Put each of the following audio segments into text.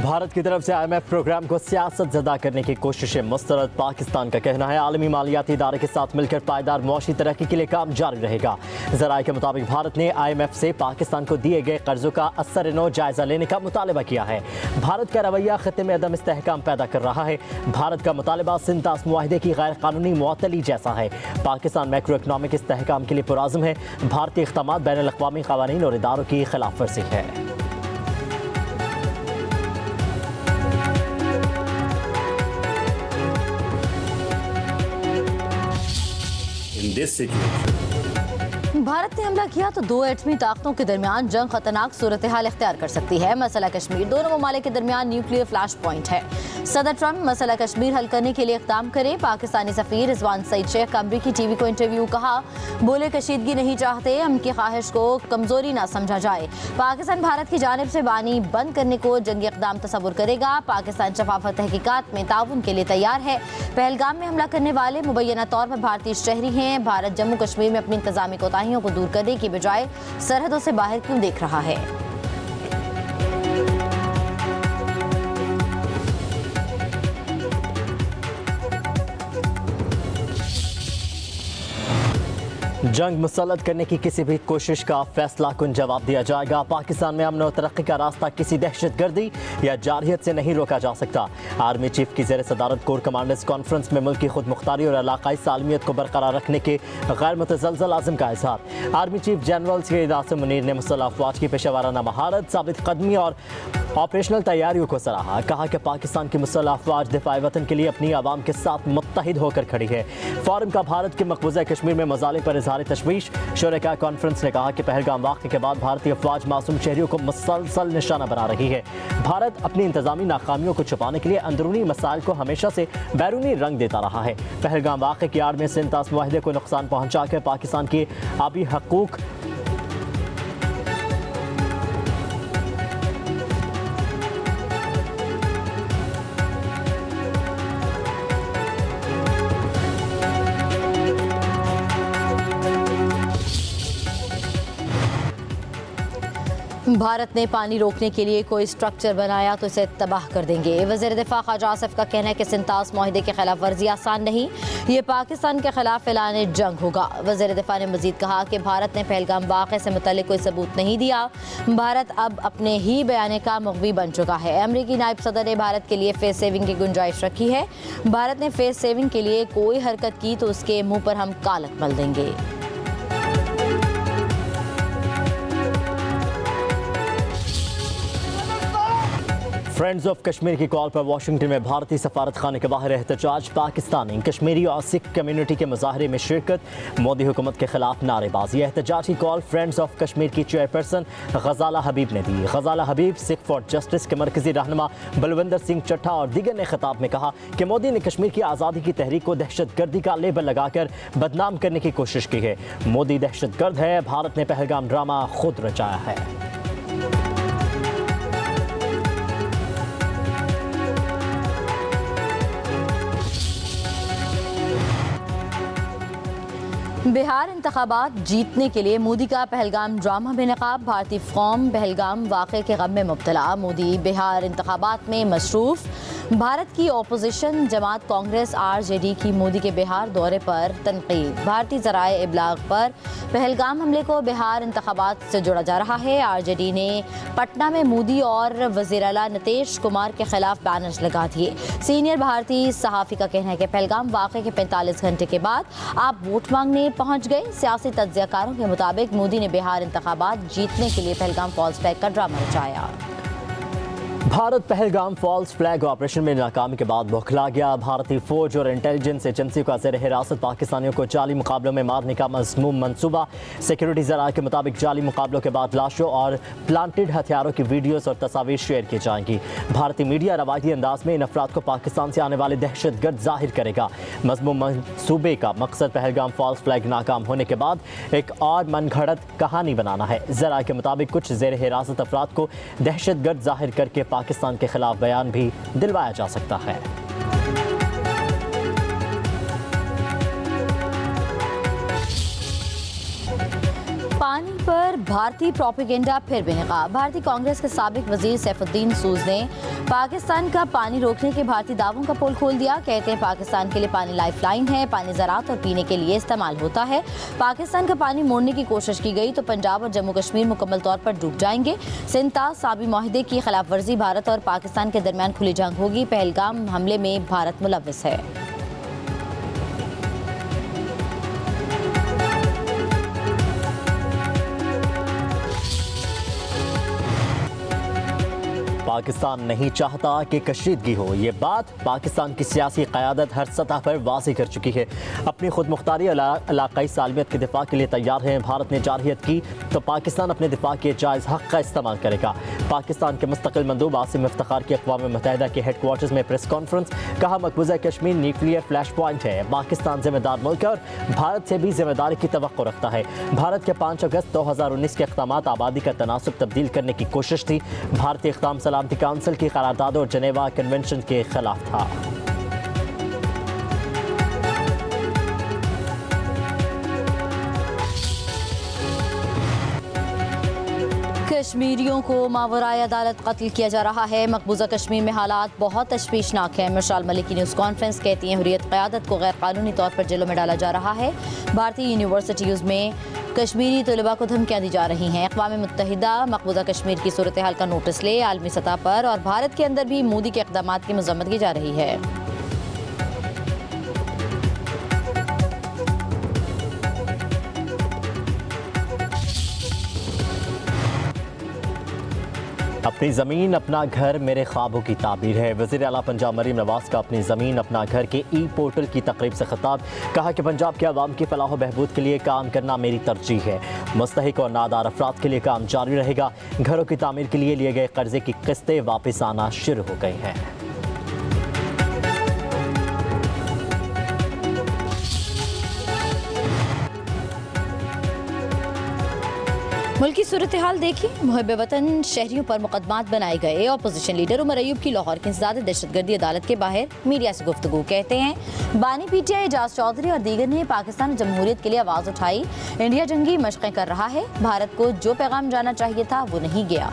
भारत की तरफ से IMF प्रोग्राम को सियासत ज़दा करने की कोशिशें मुस्तरद। पाकिस्तान का कहना है आलमी मालियाती इदारे के साथ मिलकर पायदार मुआशी तरक्की के लिए काम जारी रहेगा। ज़राए के मुताबिक भारत ने IMF से पाकिस्तान को दिए गए कर्जों का असर-ए-नौ जायजा लेने का मुतालबा किया है। भारत का रवैया खत्ते में अदम इस्तेहकाम पैदा कर रहा है। भारत का मुतालबा सिंतास मुआहदे की गैर कानूनी मुअत्तली जैसा है। पाकिस्तान मैक्रो इकनॉमिक इस्तेहकाम के लिए पुराज़म है। भारतीय इक़दामात बैनुल-अक़वामी क़वानीन और इदारों की खिलाफ वर्जी है। भारत ने हमला किया तो दो एटमी ताकतों के दरमियान जंग खतरनाक सूरत हाल इख्तियार कर सकती है। मसला कश्मीर दोनों ममालिक के दरमियान न्यूक्लियर फ्लैश पॉइंट है। सदर ट्रंप मसला कश्मीर हल करने के लिए इक़दाम करे। पाकिस्तानी सफ़ीर रिजवान सईद शेख का अमरीकी टीवी को इंटरव्यू। कहा, बोले कशीदगी नहीं चाहते, उनकी ख्वाहिश को कमजोरी ना समझा जाए। पाकिस्तान भारत की जानिब से बानी बंद करने को जंगी इक़दाम तस्वुर करेगा। पाकिस्तान शफाफत तहकीकात में ताउन के लिए तैयार है। पहलगाम में हमला करने वाले मुबैना तौर पर भारतीय शहरी हैं। भारत जम्मू कश्मीर में अपनी इंतजामी कोताहियों को दूर करने की बजाय सरहदों से बाहर क्यों देख रहा है? जंग मुसल्लत करने की किसी भी कोशिश का फैसला कुन जवाब दिया जाएगा। पाकिस्तान में अमन और तरक्की का रास्ता किसी दहशतगर्दी या जारहियत से नहीं रोका जा सकता। आर्मी चीफ की ज़ेर सदारत कोर कमांडर्स कॉन्फ्रेंस में मुल्क की खुद मुख्तारी और इलाकाई सालमियत को बरकरार रखने के गैर मुतज़लज़ल आज़म का इज़हार। Army chief general Syed Asim Munir ने मुसल्लह अफ़वाज की पेशेवराना महारत, साबित कदमी और ऑपरेशनल तैयारियों को सराहा। कहा कि पाकिस्तान की मुसल्लह अफ़वाज दिफ़ाए वतन के लिए अपनी आवाम के साथ मुत्तहिद होकर खड़ी है। फ़ोरम का भारत के मकबूजा कश्मीर में मज़ालिम पर इज़हार तशवीश। शुरका कॉन्फ्रेंस ने कहा कि पहलगाम वाक़े के बाद भारतीय अफ़वाज मासूम शहरियों को मुसलसल निशाना बना रही है। भारत अपनी इंतज़ामी नाकामियों को छुपाने के लिए अंदरूनी मसाइल को हमेशा से बैरूनी रंग देता रहा है। पहलगाम वाक़े की आड़ में सिंतास मुआहदे को नुकसान पहुँचाकर पाकिस्तान के आबी हकूक़ भारत ने पानी रोकने के लिए कोई स्ट्रक्चर बनाया तो इसे तबाह कर देंगे। वज़ीर दिफ़ा ख्वाजा आसिफ का कहना है कि सिंतास मुआहदे के खिलाफ वर्जी आसान नहीं, ये पाकिस्तान के खिलाफ ऐलान जंग होगा। वज़ीर दिफ़ा ने मज़ीद कहा कि भारत ने पहलगाम वाक़े से मुतल्लिक़ कोई सबूत नहीं दिया। भारत अब अपने ही बयान का मुग़वी बन चुका है। अमरीकी नायब सदर ने भारत के लिए फेस सेविंग की गुंजाइश रखी है। भारत ने फेस सेविंग के लिए कोई हरकत की तो उसके मुँह पर हम कालक मल देंगे। फ्रेंड्स ऑफ कश्मीर की कॉल पर वाशिंगटन में भारतीय सफारत खाने के बाहर एहतजाज। पाकिस्तानी कश्मीरी और सिख कम्युनिटी के मुजाहरे में शिरकत। मोदी हुकूमत के खिलाफ नारेबाजी। एहतजाज की कॉल फ्रेंड्स ऑफ कश्मीर की चेयरपर्सन गजाला हबीब ने दी। गजाला हबीब सिख फॉर जस्टिस के मरकजी रहनुमा बलविंदर सिंह चट्टा और दीगर ने खिताब में कहा कि मोदी ने कश्मीर की आज़ादी की तहरीक को दहशतगर्दी का लेबल लगाकर बदनाम करने की कोशिश की है। मोदी दहशतगर्द है। भारत ने पहलगाम ड्रामा खुद रचाया है। बिहार इंतखाबात जीतने के लिए मोदी का पहलगाम ड्रामा बेनकाब। भारतीय कौम पहलगाम वाक़े के गम में मुब्तला। मोदी बिहार इंतखाबात में मसरूफ़। भारत की अपोजिशन जमात कांग्रेस RJD की मोदी के बिहार दौरे पर तनकीद। भारतीय ज़राए इबलाग पर पहलगाम हमले को बिहार इंतखाबात से जोड़ा जा रहा है। RJD ने पटना में मोदी और वज़ीर आला नीतीश कुमार के खिलाफ बैनर्स लगा दिए। सीनियर भारतीय सहाफ़ी का कहना है कि पहलगाम वाक़े के 45 घंटे के बाद आप वोट मांगने पहुंच गए। सियासी तज्ज़ियाकारों के मुताबिक मोदी ने बिहार इंतखाबात जीतने के लिए पहलगाम फॉल्स फ्लैग का ड्रामा रचाया। Bharat Pahalgam false flag operation में नाकामी के बाद बौखला गया। भारतीय फौज और इंटेलिजेंस एजेंसी का ज़ेर हिरासत पाकिस्तानियों को जाली मुकाबलों में मारने का मज़मूम मंसूबा। सिक्योरिटी ज़राए के मुताबिक जाली मुकाबलों के बाद लाशों और प्लांटेड हथियारों की वीडियोस और तस्वीर शेयर की जाएंगी। भारतीय मीडिया रवायती अंदाज में इन अफराद को पाकिस्तान से आने वाले दहशतगर्द जाहिर करेगा। मज़मूम मंसूबे का मकसद पहलगाम फॉल्स फ्लैग नाकाम होने के बाद एक और मनगढ़ंत कहानी बनाना है। ज़राए के मुताबिक कुछ ज़ेर हिरासत अफराद को दहशतगर्द जाहिर करके पाकिस्तान के खिलाफ बयान भी दिलवाया जा सकता है। पानी पर भारतीय प्रोपेगेंडा फिर बेनकाब। भारतीय कांग्रेस के साबिक वजीर सैफुद्दीन सूज ने पाकिस्तान का पानी रोकने के भारतीय दावों का पोल खोल दिया। कहते हैं पाकिस्तान के लिए पानी लाइफलाइन है, पानी ज़राअत और पीने के लिए इस्तेमाल होता है। पाकिस्तान का पानी मोड़ने की कोशिश की गई तो पंजाब और जम्मू कश्मीर मुकम्मल तौर पर डूब जाएंगे। सिंता साबी माहिदे की खिलाफ वर्जी, भारत और पाकिस्तान के दरमियान खुली जंग होगी। पहलगाम हमले में भारत मुलव्विस है। पाकिस्तान नहीं चाहता कि कशीदगी हो, ये बात पाकिस्तान की सियासी क़यादत हर सतह पर वाज़ेह कर चुकी है। अपनी खुद मुख्तारी इलाक़ाई सालमियत के दिफा के लिए तैयार हैं। भारत ने जारहियत की तो पाकिस्तान अपने दिफा के जायज़ हक़ का इस्तेमाल करेगा। पाकिस्तान के मुस्तक़िल मंदूब आसिम इफ्तिखार की अक़वाम मुत्तहिदा के हेडक्वार्टर्स में प्रेस कॉन्फ्रेंस, कहा मकबूजा कश्मीर न्यूक्लियर फ्लैश पॉइंट है। पाकिस्तान जिम्मेदार मुल्क है और भारत से भी जिम्मेदारी की तवक्को रखता है। भारत के 5 अगस्त 2019 के इक़दामात आबादी का तनासुब तब्दील करने की कोशिश थी। भारतीय इक़दाम सलामती काउंसिल की करारदाद और जनेवा कन्वेंशन के खिलाफ था। कश्मीरियों को मावराए अदालत कत्ल किया जा रहा है। मकबूजा कश्मीर में हालात बहुत तशवीशनाक है। मिसाल मलिक की न्यूज़ कॉन्फ्रेंस, कहती हैं हुर्रियत क़यादत को गैर कानूनी तौर पर जेलों में डाला जा रहा है। भारतीय यूनिवर्सिटीज़ में कश्मीरी तलबा को धमकियाँ दी जा रही हैं। अक़वाम मुत्तहिदा मकबूजा कश्मीर की सूरत हाल का नोटिस ले आलमी सतह पर और भारत के अंदर भी मोदी के इक़दामात की मज़म्मत की जा रही है। अपनी ज़मीन अपना घर मेरे ख्वाबों की ताबीर है। वज़ीर आला पंजाब मरीम नवाज़ का अपनी ज़मीन अपना घर के ई पोर्टल की तकरीब से खिताब, कहा कि पंजाब के अवाम की फलाह बहबूद के लिए काम करना मेरी तरजीह है। मुस्तहिक और नादार अफराद के लिए काम जारी रहेगा। घरों की तामीर के लिए लिए गए कर्जे की किस्तें वापस आना शुरू हो गई हैं। मुल्क की सूरत हाल देखी, मुहब्बे वतन शहरियों पर मुकदमात बनाए गए। अपोजिशन लीडर उमर अयूब की लाहौर की इंसदाद दहशतगर्दी अदालत के बाहर मीडिया से गुफ्तगू, कहते हैं बानी पीटीआई एजाज चौधरी और दीगर ने पाकिस्तान जमहूरियत के लिए आवाज़ उठाई। इंडिया जंगी मशक़ें कर रहा है, भारत को जो पैगाम जाना चाहिए था वो नहीं गया।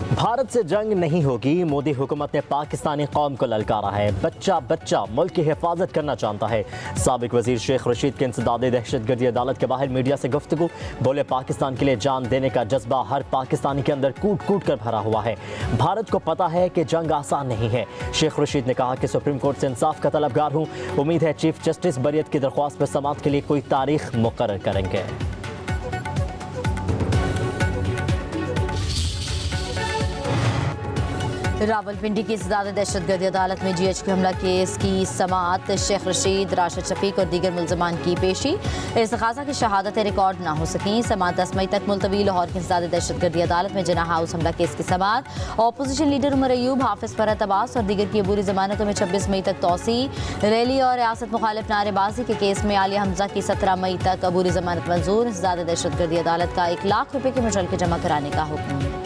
भारत से जंग नहीं होगी, मोदी हुकूमत ने पाकिस्तानी कौम को ललकारा है। बच्चा बच्चा मुल्क की हिफाजत करना जानता है। साबिक वजीर शेख रशीद के इंसदादे दहशतगर्दी अदालत के बाहर मीडिया से गुफ्तगू, बोले पाकिस्तान के लिए जान देने का जज्बा हर पाकिस्तानी के अंदर कूट कूट कर भरा हुआ है। भारत को पता है कि जंग आसान नहीं है। शेख रशीद ने कहा कि सुप्रीम कोर्ट से इंसाफ का तलबगार हूँ। उम्मीद है चीफ जस्टिस बरियत की दरख्वास्त पर समाअत के लिए कोई तारीख मुकर्रर करेंगे। रावलपिंडी की इंसदाद दहशतगर्दी अदालत में GHQ हमला केस की समाअत, शेख रशीद, राशिद शफीक और दीगर मुल्ज़मान की पेशी। इस्तग़ासा की शहादतें रिकॉर्ड ना हो सकीं। समाअत 10 मई तक मुलतवी। लाहौर की इंसदाद दहशतगर्दी अदालत में जिन्ना हाउस हमला केस की समाअत। अपोजिशन लीडर उमर अयूब, हाफिज फरहत अब्बास और दीगर की अबूरी जमानतों में 26 मई तक तोसी। रैली और रियासत मुखालिफ नारेबाजी के केस में आलिया हमजा की 17 मई तक अबूरी जमानत मंजूर। इंसदाद दहशतगर्दी अदालत का 1 लाख रुपये के मुचलके जमा कराने का हुक्म।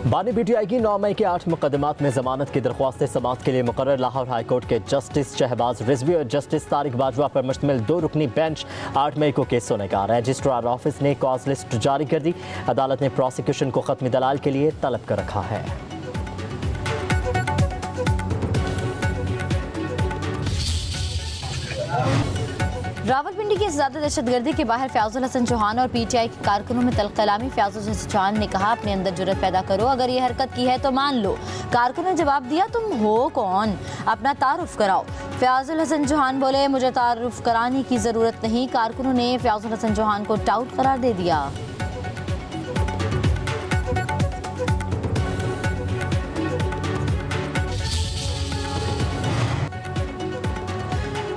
बानी पीटीआई की 9 मई के 8 मुकदमात में जमानत की दरख्वास्त समाअत के लिए मुकर्रर लाहौर हाई कोर्ट के जस्टिस शहबाज रिजवी और जस्टिस तारिक बाजवा पर मुश्तमिल 2 रुकनी बेंच 8 मई को केस सुनने का। रजिस्ट्रार ऑफिस ने कॉज लिस्ट जारी कर दी। अदालत ने प्रोसिक्यूशन को खत्मी दलाल के लिए तलब कर रखा है। रावलपिंडी की ज़्यादा दहशतगर्दी के बाहर फयाजुल हसन चौहान और पीटीआई के कारकुनों में तलकलामी। फयाजुल हसन चौहान ने कहा अपने अंदर जुर्रत पैदा करो, अगर ये हरकत की है तो मान लो। कारकुनों ने जवाब दिया तुम हो कौन, अपना तारुफ कराओ। फयाजुल हसन चौहान बोले मुझे तारुफ कराने की ज़रूरत नहीं। कारकुनों ने फयाजुल हसन चौहान को टाउट करार दे दिया।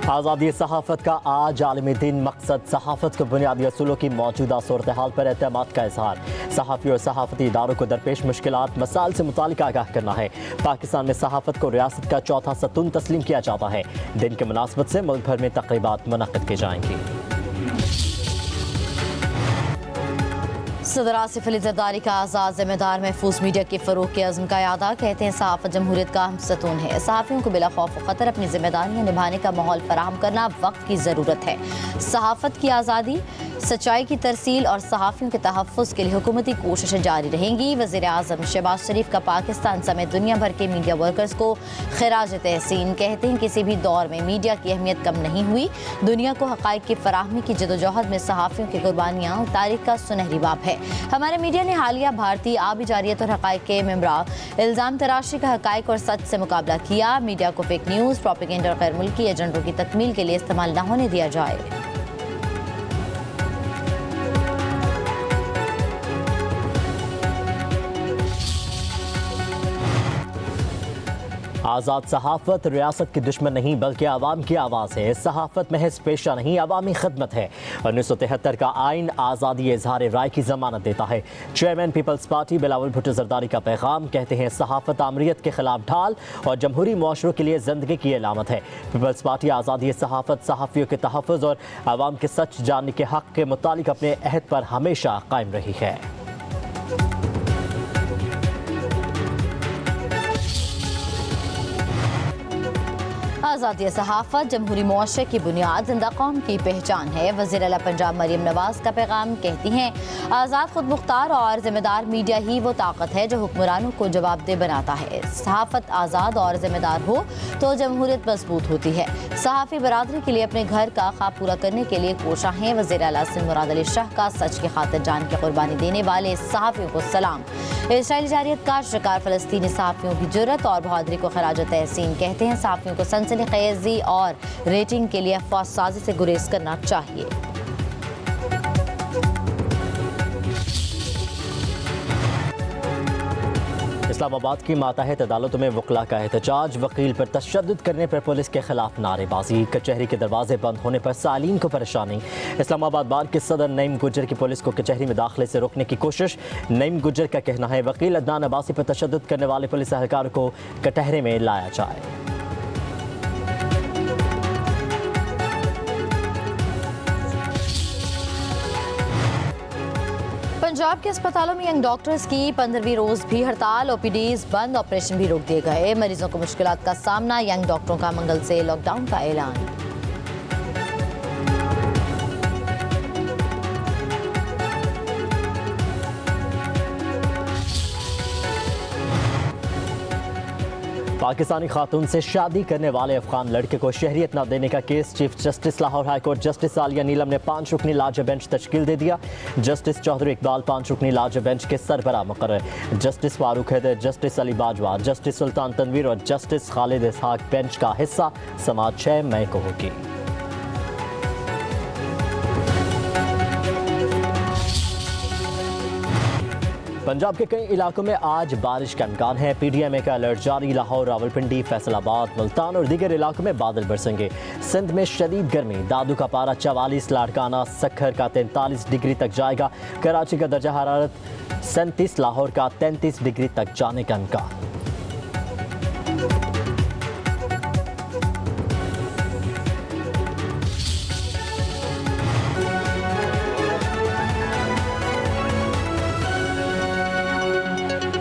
आज़ादी सहाफ़त का आज आलमी दिन, मकसद सहाफ़त के बुनियादी असूलों की मौजूदा सूरत हाल पर एतमाद का इजहार। सहाफ़ी और सहाफ़ती इदारों को दरपेश मुश्किलात मसाइल से मुतालिक आगाह करना है। पाकिस्तान में सहाफ़त को रियासत का चौथा सतून तस्लीम किया जाता है। दिन के मुनासबत से मुल्क भर में तक़रीबात मुनक़्क़िद की जाएंगी। सदर आसिफ अली जरदारी का आज़ाद जिम्मेदार महफूज मीडिया के फ़रोग़ के अज़्म का यादा। कहते हैं सहाफ़त जमहूरियत का अहम सतून है। सहाफ़ियों को बिला खौफ व ख़तर अपनी जिम्मेदारियाँ निभाने का माहौल फराहम करना वक्त की ज़रूरत है। सहाफ़त की आज़ादी, सच्चाई की तरसील और सहाफ़ियों के तहफ़्फ़ुज़ के लिए हुकूमती कोशिशें जारी रहेंगी। वज़ीर आज़म शहबाज शरीफ का पाकिस्तान समेत दुनिया भर के मीडिया वर्कर्स को खिराज तहसीन। कहते हैं किसी भी दौर में मीडिया की अहमियत कम नहीं हुई। दुनिया को हक़ाइक़ की फराहमी की जदोजहद में सहाफ़ियों की कुर्बानियाँ तारीख़ का सुनहरी बाब है। हमारे मीडिया ने हालिया भारतीय आबी जारियत और हक़ाइक़ के मेम्बरा इल्ज़ाम तराशी का हक़ाइक़ और सच से मुकाबला किया। मीडिया को फेक न्यूज़, प्रोपेगेंडा और गैर मुल्की एजेंडों की तकमील के लिए इस्तेमाल न होने दिया जाए। आज़ाद सहाफ़त रियासत की दुश्मन नहीं बल्कि आवाम की आवाज़ है। सहाफ़त महज पेशा नहीं, अवामी खिदमत है। 1973 का आइन आज़ादी इजहार राय की जमानत देता है। Chairman Peoples Party Bilawal Bhutto Zardari का पैगाम। कहते हैं सहाफ़त आमरीत के खिलाफ ढाल और जमहूरी मुआशरों के लिए ज़िंदगी की अलामत है। पीपल्स पार्टी आज़ादी सहाफ़त, सहाफ़ियों के तहफ़्फ़ुज़ और आवाम के सच जानने के हक़ के मुतालिक अपने अहद पर हमेशा कायम रही है। आज़ादी सहाफ़त जमहूरी मुआशरे की बुनियाद, जिंदा कौम की पहचान है। वज़ीर आला पंजाब मरियम नवाज़ का पैगाम। कहती हैं आज़ाद, खुद मुख्तार और जिम्मेदार मीडिया ही वो ताकत है जो हुक्मरानों को जवाबदेह बनाता है। सहाफ़त आज़ाद और जिम्मेदार हो तो जमहूरियत मजबूत होती है। सहाफ़ी बरादरी के लिए अपने घर का ख्वाब पूरा करने के लिए कोशा हैं। वज़ीर आला सिंध मुराद अली शाह का सच की खातिर जान की कुर्बानी देने वाले सहाफ़ियों को सलाम। इसराइली जारियत का शिकार फ़लस्तीनी सहाफ़ियों की जुर्रत और बहादुरी को खिराज तहसीन। कहते हैं सहाफ़ियों को सनसनीखेज़ी और रेटिंग के लिए अफवाह साज़ी से गुरेज करना चाहिए। इस्लामाबाद की माताहत अदालतों में वकला का एहतजाज। वकील पर तशद्दुद करने पर पुलिस के खिलाफ नारेबाजी। कचहरी के दरवाजे बंद होने पर सालीन को परेशानी। इस्लामाबाद बार के सदर नईम गुजर की पुलिस को कचहरी में दाखिले से रोकने की कोशिश। नईम गुजर का कहना है वकील अदनान अब्बासी पर तशद्दुद करने वाले पुलिस एहलकार को कटहरे में लाया जाए। पंजाब के अस्पतालों में यंग डॉक्टर्स की 15वीं रोज भी हड़ताल। ओपीडीज बंद, ऑपरेशन भी रोक दिए गए। मरीजों को मुश्किलात का सामना। यंग डॉक्टरों का मंगल से लॉकडाउन का ऐलान। पाकिस्तानी खातून से शादी करने वाले अफगान लड़के को शहरियत न देने का केस। Chief justice Lahore high court justice Aliya Neelam ने 5 रुकनी लार्जर बेंच तश्कील दे दिया। जस्टिस चौधरी इकबाल 5 रुकनी लार्जर बेंच के सरबराह मुकर्रर। Justice Farooq Haider, justice Ali Bajwa, justice Sultan Tanveer और जस्टिस खालिद इसहाक बेंच का हिस्सा। समाअत 6 मई को होगी। पंजाब के कई इलाकों में आज बारिश का इम्कान है। PDMA का अलर्ट जारी। लाहौर, रावलपिंडी, फैसलाबाद, मुल्तान और दीगर इलाकों में बादल बरसेंगे। सिंध में शदीद गर्मी। दादू का पारा 44, लाड़काना सक्खर का 43 डिग्री तक जाएगा। कराची का दर्जा हरारत 37, लाहौर का 33 डिग्री तक जाने का इम्कान।